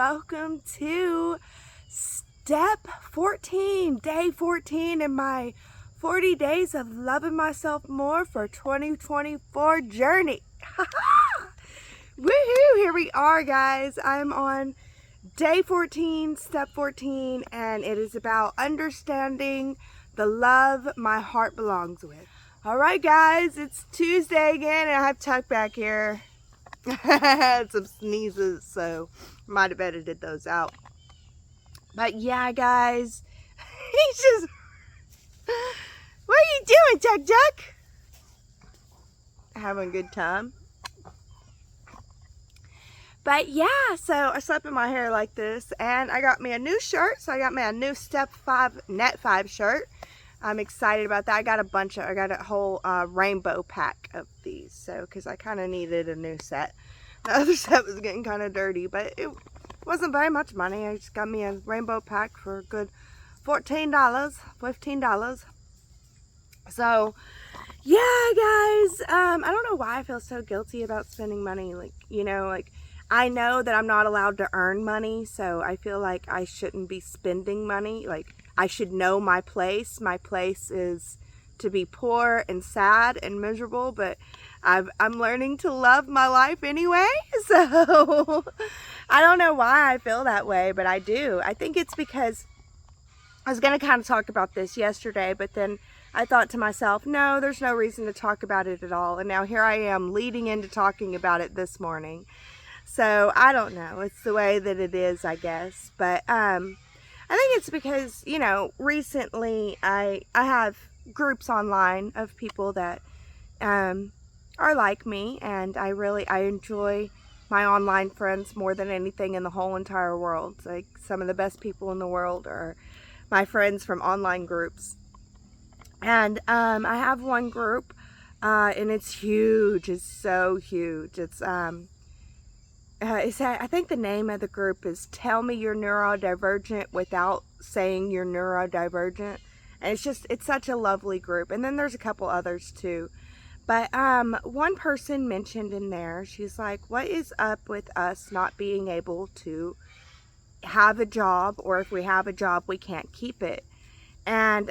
welcome to step 14, day 14 in my 40 days of loving myself more for 2024 journey. Woohoo! Here we are, guys. I'm on day 14, step 14, and it is about understanding the love my heart belongs with. All right, guys, it's Tuesday again, and I have Tuck back here. Had some sneezes, so might have edited those out. But yeah, guys, he's just, what are you doing, Tuck Tuck? Having a good time. But yeah, so I slept in my hair like this, and I got me a new shirt. So I got me a new Step 5 Net 5 shirt. I'm excited about that. I got a whole rainbow pack of these, so because I kind of needed a new set. The other set was getting kind of dirty, but it wasn't very much money. I just got me a rainbow pack for a good $14, $15. So yeah, guys, I don't know why I feel so guilty about spending money. I know that I'm not allowed to earn money, so I feel like I shouldn't be spending money. I should know my place. My place is to be poor and sad and miserable, but I'm learning to love my life anyway. So I don't know why I feel that way, but I do. I think it's because I was going to kind of talk about this yesterday, but then I thought to myself, no, there's no reason to talk about it at all. And now here I am leading into talking about it this morning. So I don't know. It's the way that it is, I guess. But I think it's because, recently I have groups online of people that are like me, and I enjoy my online friends more than anything in the whole entire world. Like, some of the best people in the world are my friends from online groups. And I have one group, and it's huge. It's so huge. I think the name of the group is Tell Me You're Neurodivergent Without Saying You're Neurodivergent. And it's such a lovely group. And then there's a couple others too. But one person mentioned in there, she's like, what is up with us not being able to have a job, or if we have a job, we can't keep it? And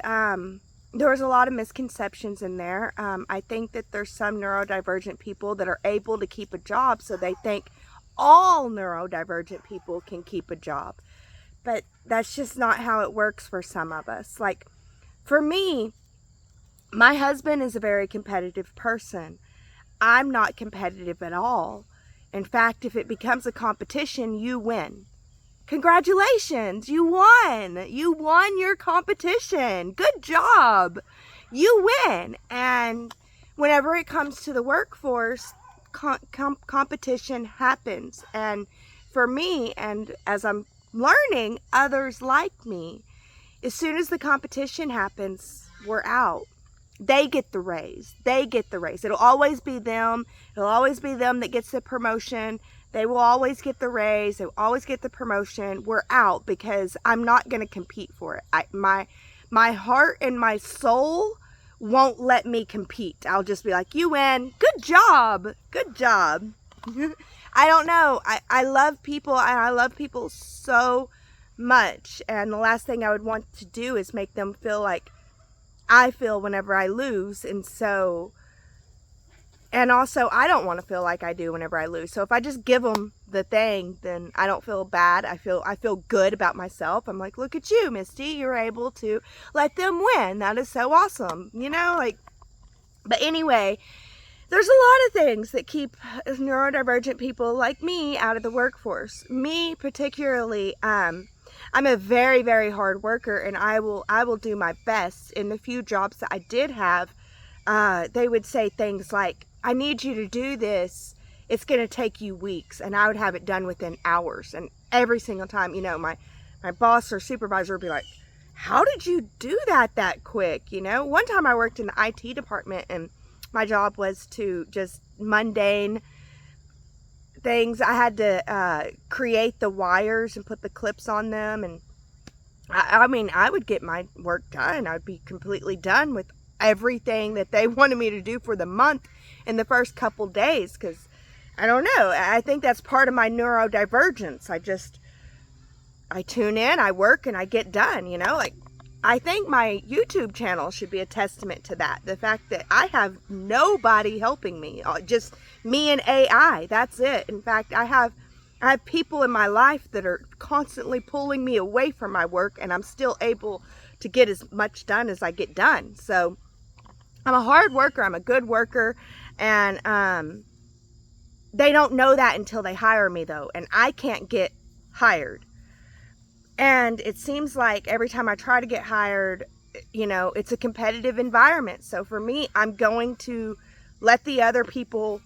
there was a lot of misconceptions in there. I think that there's some neurodivergent people that are able to keep a job, so they think all neurodivergent people can keep a job. But that's just not how it works for some of us. Like, for me, my husband is a very competitive person. I'm not competitive at all. In fact, if it becomes a competition, you win. Congratulations, you won. You won your competition. Good job. You win. And whenever it comes to the workforce, competition happens. And for me, and as I'm learning, others like me, as soon as the competition happens, we're out. They get the raise. It'll always be them. It'll always be them that gets the promotion. They will always get the raise. They will always get the promotion. We're out because I'm not going to compete for it. My heart and my soul won't let me compete. I'll just be like, you win. Good job. Good job. I don't know. I love people, and I love people so much. And the last thing I would want to do is make them feel like I feel whenever I lose. And also, I don't want to feel like I do whenever I lose. So if I just give them the thing, then I don't feel bad. I feel good about myself. I'm like, look at you, Misty. You're able to let them win. That is so awesome. But anyway, there's a lot of things that keep neurodivergent people like me out of the workforce. Me particularly, I'm a very, very hard worker, and I will do my best. In the few jobs that I did have, they would say things like, I need you to do this. It's going to take you weeks. And I would have it done within hours. And every single time, my boss or supervisor would be like, how did you do that quick? One time I worked in the IT department, and my job was to just mundane things. I had to create the wires and put the clips on them. And I would get my work done. I'd be completely done with everything that they wanted me to do for the month in the first couple days, because I don't know, I think that's part of my neurodivergence. I tune in, I work, and I get done, you know, like, I think my YouTube channel should be a testament to that. The fact that I have nobody helping me, just me and AI. That's it. In fact, I have people in my life that are constantly pulling me away from my work, and I'm still able to get as much done as I get done. So I'm a hard worker. I'm a good worker. And they don't know that until they hire me, though. And I can't get hired. And it seems like every time I try to get hired, you know, it's a competitive environment. So for me, I'm going to let the other people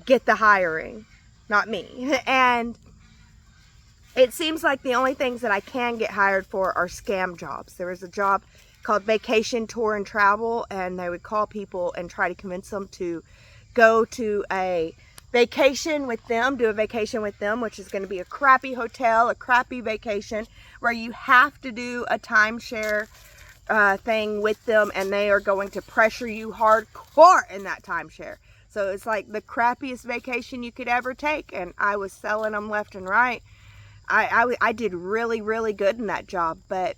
get the hiring, not me. And it seems like the only things that I can get hired for are scam jobs. There was a job called Vacation, Tour, and Travel, and they would call people and try to convince them to go to a vacation with them, do a vacation with them, which is going to be a crappy hotel, a crappy vacation, where you have to do a timeshare thing with them, and they are going to pressure you hardcore in that timeshare. So it's like the crappiest vacation you could ever take, and I was selling them left and right. I did really, really good in that job, but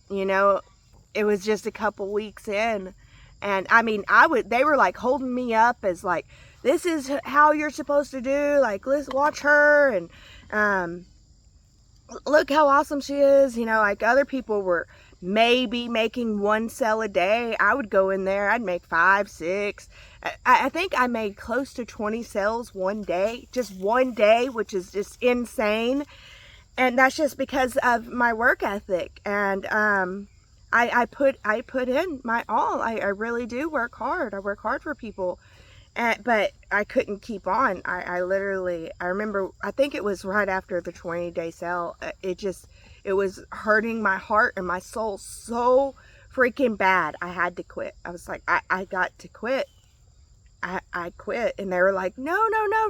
you know, it was just a couple weeks in. And I mean, they were like holding me up as like, this is how you're supposed to do. Like, let's watch her. And look how awesome she is. You know, like other people were maybe making one sale a day. I would go in there. I'd make 5, 6. I think I made close to 20 sales one day. Just one day, which is just insane. And that's just because of my work ethic. And I put in my all. I really do work hard. I work hard for people, but I couldn't keep on. I remember, I think it was right after the 20-day sale. It was hurting my heart and my soul so freaking bad. I had to quit. I was like, I got to quit. I quit, and they were like, no,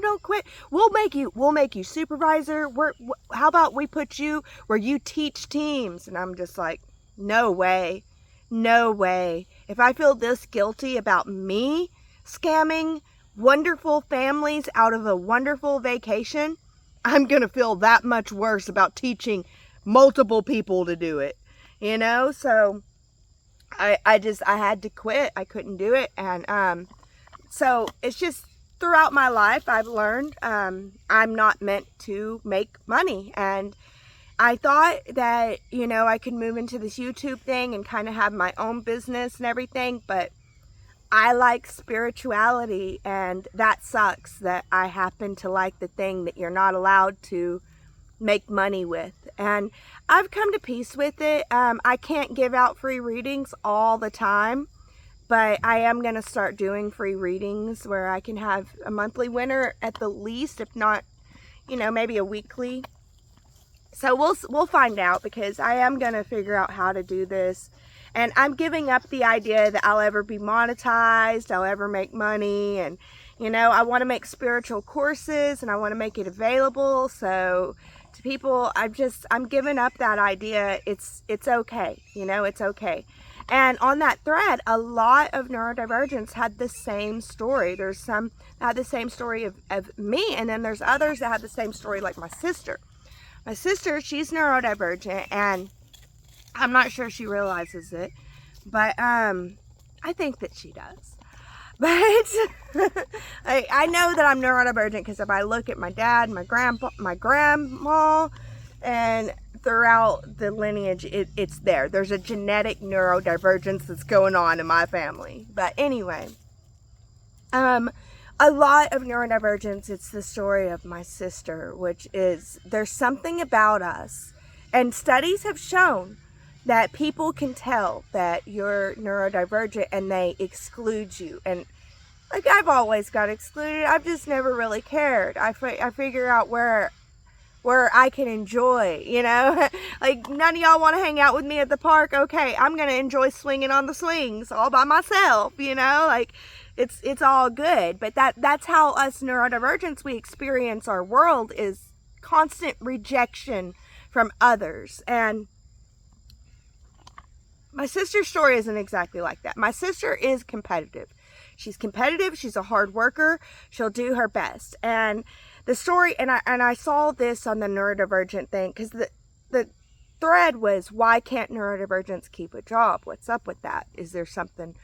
don't quit. We'll make you supervisor. How about we put you where you teach teams? And I'm just like, no way. If I feel this guilty about me scamming wonderful families out of a wonderful vacation, I'm going to feel that much worse about teaching multiple people to do it, you know? So I had to quit. I couldn't do it. And, so it's just throughout my life, I've learned, I'm not meant to make money. And I thought that, you know, I could move into this YouTube thing and kind of have my own business and everything, but I like spirituality, and that sucks that I happen to like the thing that you're not allowed to make money with. And I've come to peace with it. I can't give out free readings all the time, but I am going to start doing free readings where I can have a monthly winner at the least, if not, you know, maybe a weekly. So we'll find out, because I am going to figure out how to do this. And I'm giving up the idea that I'll ever be monetized, I'll ever make money. And, you know, I want to make spiritual courses, and I want to make it available. So to people, I'm giving up that idea. It's okay. You know, it's okay. And on that thread, a lot of neurodivergents had the same story. There's some that had the same story of me, and then there's others that had the same story, like my sister. My sister, she's neurodivergent, and I'm not sure she realizes it, but I think that she does. But I know that I'm neurodivergent because if I look at my dad, my grandma, and throughout the lineage, it's there. There's a genetic neurodivergence that's going on in my family. But anyway, a lot of neurodivergence, it's the story of my sister, which is, there's something about us, and studies have shown that people can tell that you're neurodivergent and they exclude you. And like, I've always got excluded. I've just never really cared. I figure out where I can enjoy, you know, like, none of y'all want to hang out with me at the park. Okay, I'm going to enjoy swinging on the swings all by myself, you know, like, it's all good. But that's how us neurodivergents, we experience our world, is constant rejection from others. And my sister's story isn't exactly like that. My sister is competitive. She's competitive. She's a hard worker. She'll do her best. And the story, and I saw this on the neurodivergent thing, because the thread was, why can't neurodivergents keep a job? What's up with that? Is there something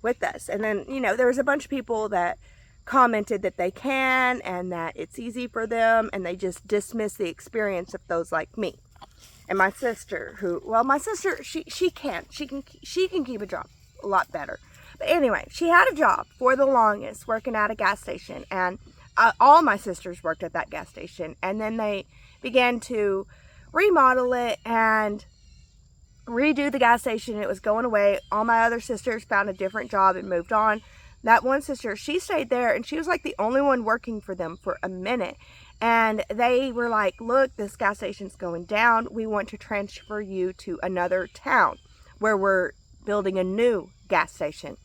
with us? And then, there was a bunch of people that commented that they can, and that it's easy for them, and they just dismiss the experience of those like me. And my sister, she can keep a job a lot better. But anyway, she had a job for the longest, working at a gas station, and all my sisters worked at that gas station. And then they began to remodel it and redo the gas station. It was going away. All my other sisters found a different job and moved on. That one sister, she stayed there, and she was like the only one working for them for a minute. And they were like, look, this gas station's going down. We want to transfer you to another town where we're building a new gas station.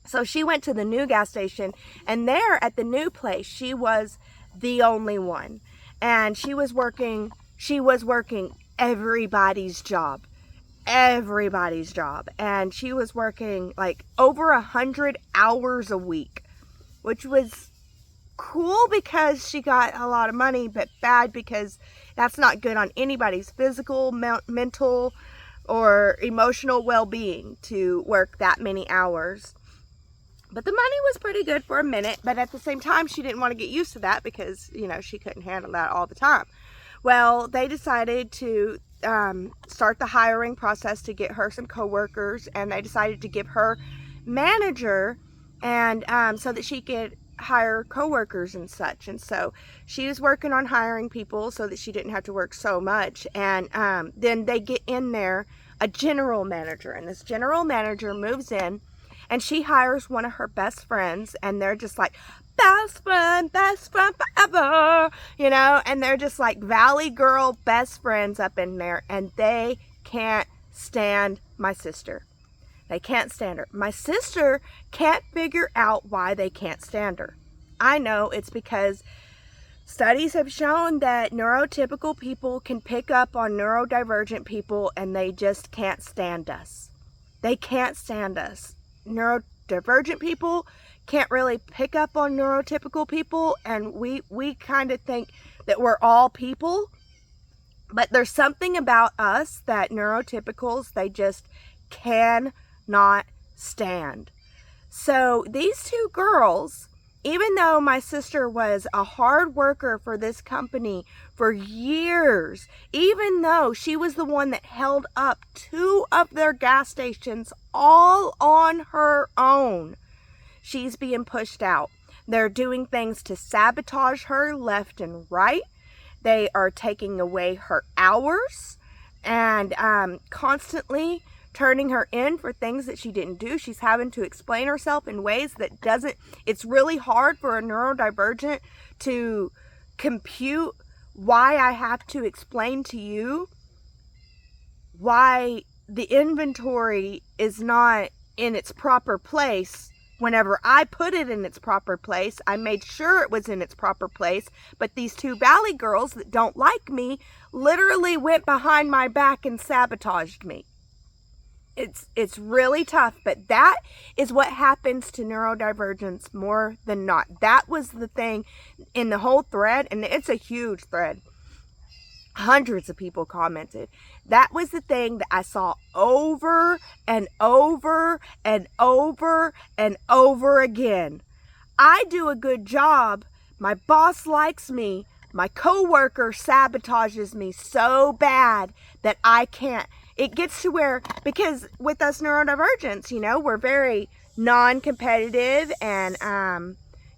So she went to the new gas station, and there at the new place, she was the only one. And she was working everybody's job. And she was working like over 100 hours a week, which was cool because she got a lot of money, but bad because that's not good on anybody's physical, mental, or emotional well-being to work that many hours. But the money was pretty good for a minute, but at the same time, she didn't want to get used to that because, she couldn't handle that all the time. Well, they decided to start the hiring process to get her some coworkers, and they decided to give her manager, and so that she could hire coworkers and such. And so she was working on hiring people so that she didn't have to work so much. And then they get in there a general manager, and this general manager moves in, and she hires one of her best friends, and they're just like best friend forever, and they're just like Valley Girl best friends up in there, and they can't stand my sister. They can't stand her. My sister can't figure out why they can't stand her. I know it's because studies have shown that neurotypical people can pick up on neurodivergent people, and they just can't stand us. They can't stand us. Neurodivergent people can't really pick up on neurotypical people, and we kind of think that we're all people. But there's something about us that neurotypicals, they just cannot stand. So these two girls, even though my sister was a hard worker for this company for years, even though she was the one that held up 2 of their gas stations all on her own, she's being pushed out. They're doing things to sabotage her left and right. They are taking away her hours and constantly turning her in for things that she didn't do. She's having to explain herself in ways that it's really hard for a neurodivergent to compute why I have to explain to you why the inventory is not in its proper place. Whenever I put it in its proper place, I made sure it was in its proper place, but these 2 Valley girls that don't like me literally went behind my back and sabotaged me. It's really tough, but that is what happens to neurodivergence more than not. That was the thing in the whole thread, and it's a huge thread. Hundreds of people commented. That was the thing that I saw over and over and over and over again. I do a good job. My boss likes me. My coworker sabotages me so bad that I can't. It gets to where, because with us neurodivergents, we're very non-competitive, and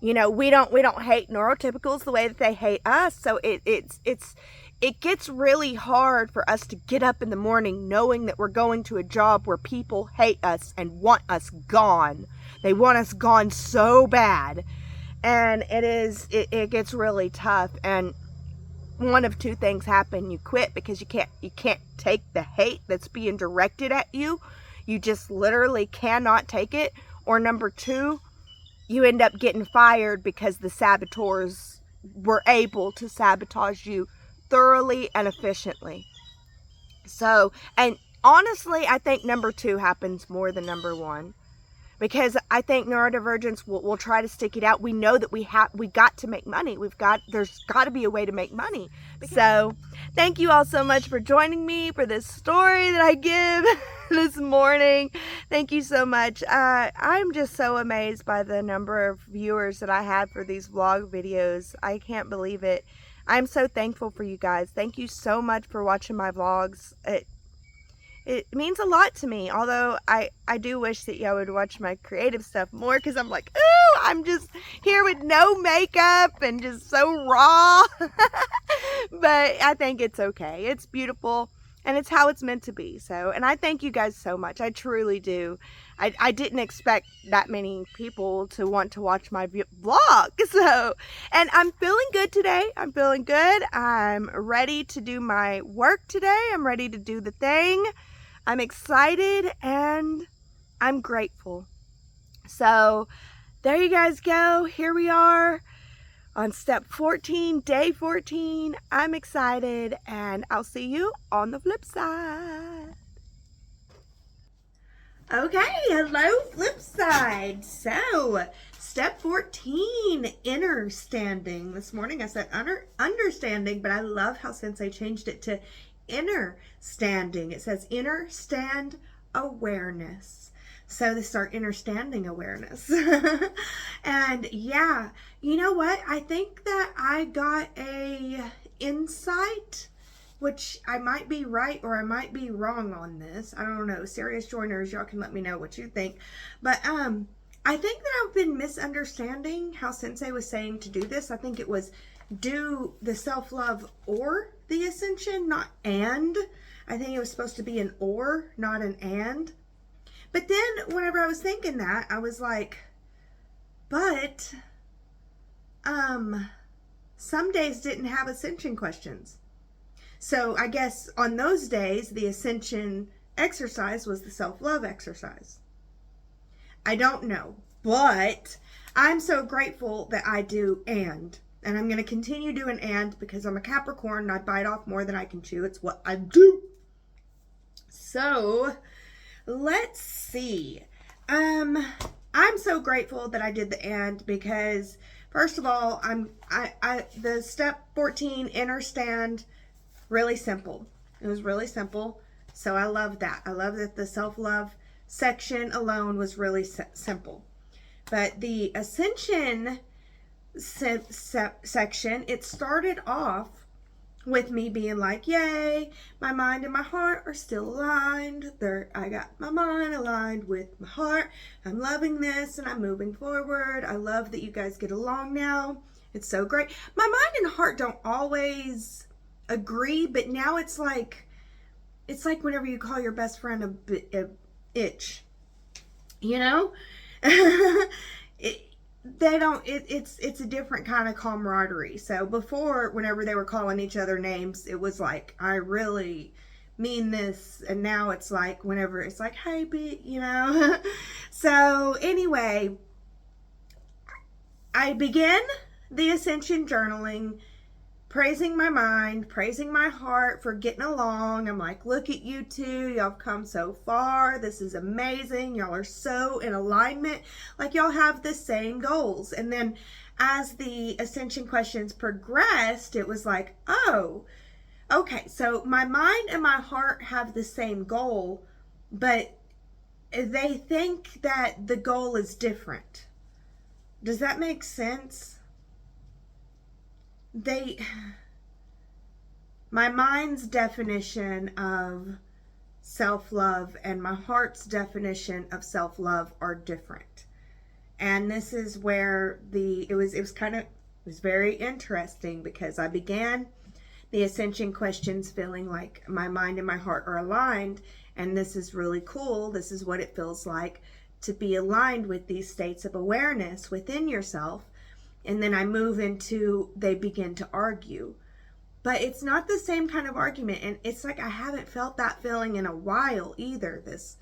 we don't hate neurotypicals the way that they hate us. So it gets really hard for us to get up in the morning knowing that we're going to a job where people hate us and want us gone. They want us gone so bad, and it gets really tough. And one of 2 things happen. You quit because you can't take the hate that's being directed at you. You just literally cannot take it. Or number 2, you end up getting fired because the saboteurs were able to sabotage you thoroughly and efficiently. So, and honestly, I think number 2 happens more than number 1. because I think neurodivergence will try to stick it out. We know that we got to make money. There's got to be a way to make money. So thank you all so much for joining me for this story that I give this morning. Thank you so much. I'm just so amazed by the number of viewers that I had for these vlog videos. I can't believe it. I'm so thankful for you guys. Thank you so much for watching my vlogs. It means a lot to me, although I do wish that y'all would watch my creative stuff more, because I'm like, ooh, I'm just here with no makeup and just so raw. But I think it's okay. It's beautiful, and it's how it's meant to be. So, and I thank you guys so much. I truly do. I didn't expect that many people to want to watch my vlog. So, and I'm feeling good today. I'm feeling good. I'm ready to do my work today. I'm ready to do the thing. I'm excited and I'm grateful. So there you guys go. Here we are on step 14, day 14. I'm excited, and I'll see you on the flip side. Okay, hello flip side. So step 14, Innerstanding. This morning I said understanding, but I love how Sensei changed it to Innerstanding. It says Innerstand awareness. So this is our Innerstanding awareness. And yeah, you know what? I think that I got a insight, which I might be right or I might be wrong on this. I don't know. Sirius Joiners, y'all can let me know what you think. But I think that I've been misunderstanding how Sensei was saying to do this. I think it was do the self-love or the ascension, not and. I think it was supposed to be an or, not an and. But then whenever I was thinking that, I was like, but some days didn't have ascension questions. So I guess on those days, the ascension exercise was the self-love exercise. I don't know, but I'm so grateful that I do and I'm going to continue doing and, because I'm a Capricorn and I bite off more than I can chew. It's what I do. So let's see. I'm so grateful that I did the and, because first of all, the step 14 Innerstand, really simple. It was really simple. So I love that. I love that the self-love section alone was really simple. But the ascension section, it started off with me being like, yay, my mind and my heart are still aligned. I got my mind aligned with my heart. I'm loving this and I'm moving forward. I love that you guys get along now. It's so great. My mind and heart don't always agree, but now it's like whenever you call your best friend a itch, you know? It's a different kind of camaraderie. So before, whenever they were calling each other names, it was like, I really mean this. And now it's like, whenever it's like, hey, you know. So anyway, I begin the ascension journaling, praising my mind, praising my heart for getting along. I'm like, look at you two. Y'all have come so far. This is amazing. Y'all are so in alignment. Like, y'all have the same goals. And then as the ascension questions progressed, it was like, oh, okay. So my mind and my heart have the same goal, but they think that the goal is different. Does that make sense? My mind's definition of self-love and my heart's definition of self-love are different. And this is where it was very interesting, because I began the ascension questions feeling like my mind and my heart are aligned, and this is really cool. This is what it feels like to be aligned with these states of awareness within yourself. And then I move into, they begin to argue. But it's not the same kind of argument. And it's like, I haven't felt that feeling in a while either. This,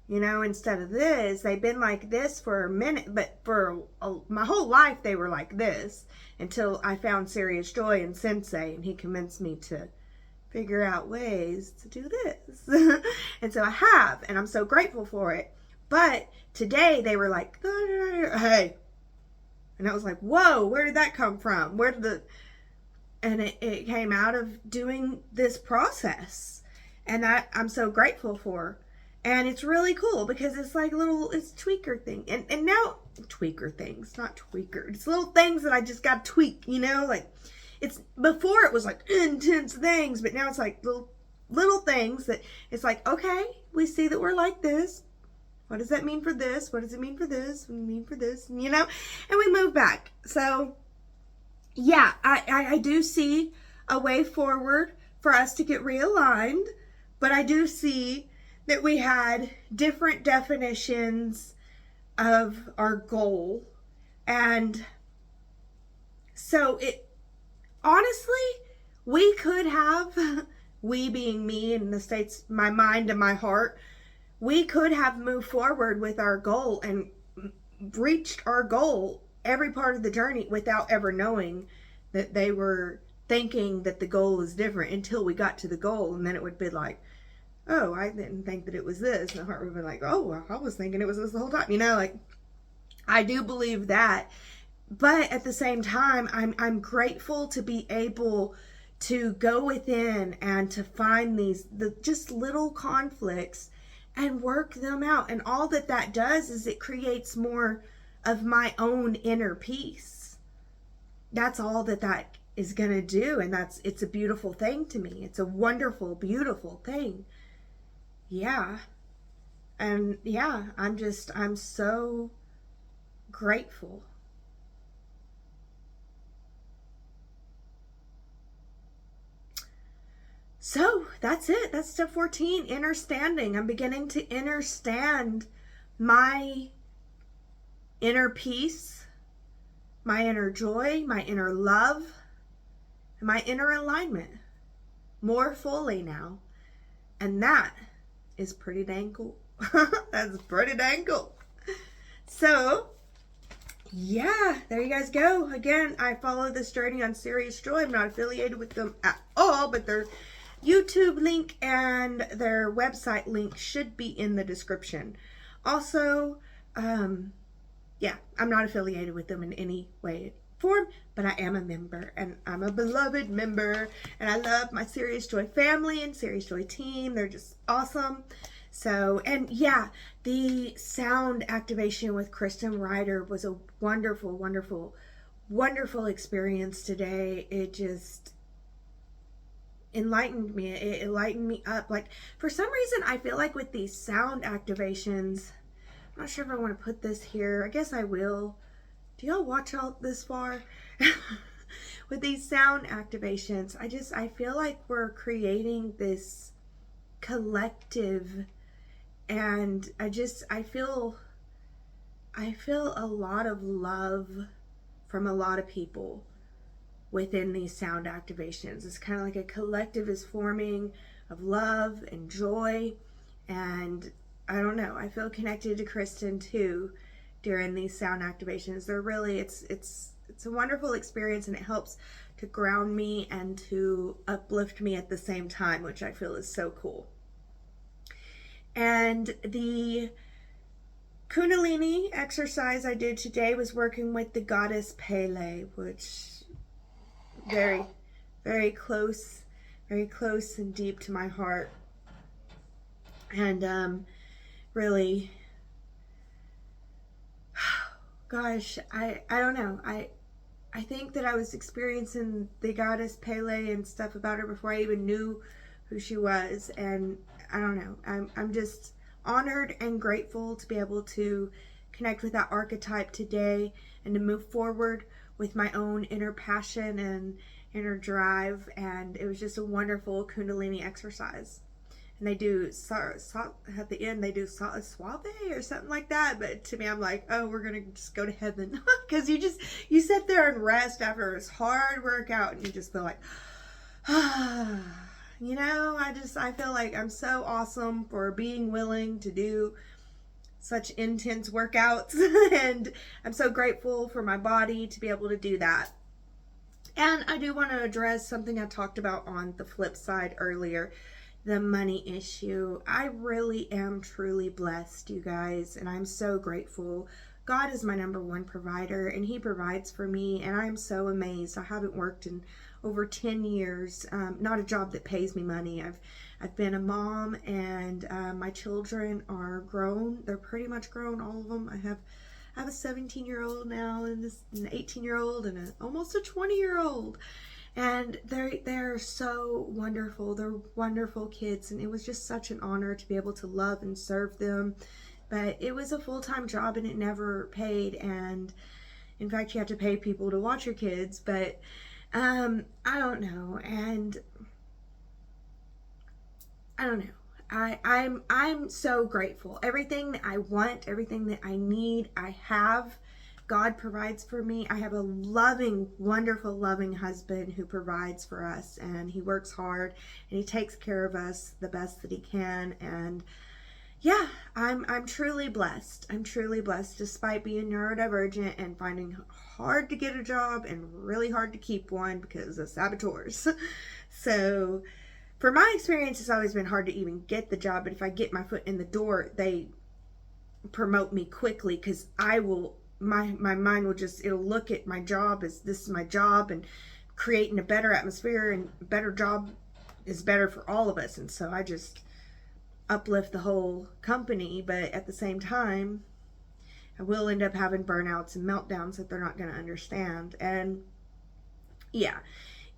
you know, instead of this, they've been like this for a minute. But for my whole life, they were like this. Until I found Sirius Joy and Sensei. And he convinced me to figure out ways to do this. And so I have. And I'm so grateful for it. But today they were like, hey. And I was like, whoa, where did that come from? And it came out of doing this process. And that I'm so grateful for. And it's really cool because it's like it's tweaker thing. And now, tweaker things, not tweaker. It's little things that I just got to tweak, like it's, before it was like intense things, but now it's like little things that it's like, okay, we see that we're like this. What does that mean for this? What does it mean for this? What does it mean for this? And we move back. So yeah, I do see a way forward for us to get realigned, but I do see that we had different definitions of our goal. And so honestly, we could have, we being me in the states, my mind and my heart, we could have moved forward with our goal and reached our goal every part of the journey without ever knowing that they were thinking that the goal was different until we got to the goal. And then it would be like, oh, I didn't think that it was this. And the heart would be like, oh, well, I was thinking it was this the whole time. Like, I do believe that. But at the same time, I'm grateful to be able to go within and to find the just little conflicts and work them out. And all that does is it creates more of my own inner peace. That's all that is going to do. And it's a beautiful thing to me. It's a wonderful, beautiful thing. Yeah. And yeah, I'm so grateful. So that's it. That's step 14, innerstanding. I'm beginning to understand my inner peace, my inner joy, my inner love, and my inner alignment more fully now. And that is pretty dang cool. That's pretty dang cool. So, yeah, there you guys go. Again, I follow this journey on Sirius Joy. I'm not affiliated with them at all, but their YouTube link and their website link should be in the description. Also, yeah, I'm not affiliated with them in any way, form, but I am a member, and I'm a beloved member, and I love my Sirius Joy family and Sirius Joy team. They're just awesome. So, and yeah, the sound activation with Kristen Ryder was a wonderful, wonderful, wonderful experience today. It just enlightened me. It lightened me up. Like, for some reason, I feel like with these sound activations, I'm not sure if I want to put this here. I guess I will. Do y'all watch all this far? With these sound activations, I feel like we're creating this collective, and I feel a lot of love from a lot of people within these sound activations. It's kind of like a collective is forming of love and joy, and I don't know, I feel connected to Kristen too during these sound activations. They're really, it's a wonderful experience, and it helps to ground me and to uplift me at the same time, which I feel is so cool. And the Kundalini exercise I did today was working with the goddess Pele, which very, very close and deep to my heart. And really, gosh, I don't know. I think that I was experiencing the goddess Pele and stuff about her before I even knew who she was. And I don't know. I'm just honored and grateful to be able to connect with that archetype today and to move forward with my own inner passion and inner drive. And it was just a wonderful Kundalini exercise. And they do, at the end, they do suave or something like that. But to me, I'm like, oh, we're going to just go to heaven. Because you sit there and rest after this hard workout, and you just feel like, you know, I feel like I'm so awesome for being willing to do such intense workouts. And I'm so grateful for my body to be able to do that. And I do want to address something I talked about on the flip side earlier. the money issue. I really am truly blessed, you guys, and I'm so grateful. God is my number one provider, and He provides for me, and I'm so amazed. I haven't worked in over 10 years, not a job that pays me money. I've been a mom, and my children are grown. They're pretty much grown, all of them. I have a 17-year-old now, and an 18-year-old, and almost a 20-year-old. And they're so wonderful. They're wonderful kids, and it was just such an honor to be able to love and serve them. But it was a full-time job, and it never paid. And in fact, you have to pay people to watch your kids. But I don't know, and I don't know. I'm so grateful. Everything that I want, everything that I need, I have. God provides for me. I have a loving, wonderful, loving husband who provides for us, and he works hard, and he takes care of us the best that he can. And yeah, I'm truly blessed. I'm truly blessed, despite being neurodivergent and finding hard to get a job and really hard to keep one because of saboteurs. So for my experience, it's always been hard to even get the job, but if I get my foot in the door, they promote me quickly, because my mind will just, it'll look at my job as this is my job, and creating a better atmosphere and a better job is better for all of us. And so I just uplift the whole company, but at the same time I will end up having burnouts and meltdowns that they're not going to understand. And yeah,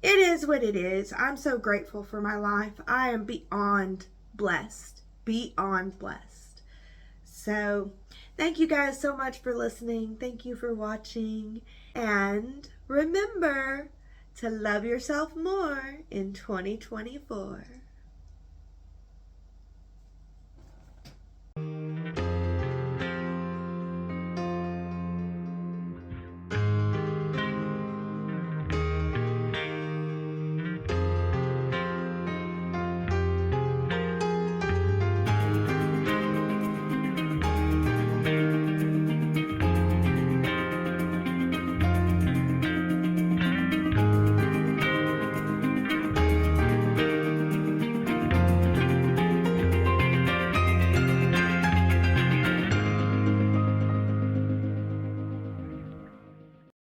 it is what it is. I'm so grateful for my life. I am beyond blessed. So thank you guys so much for listening. Thank you for watching. And remember to love yourself more in 2024.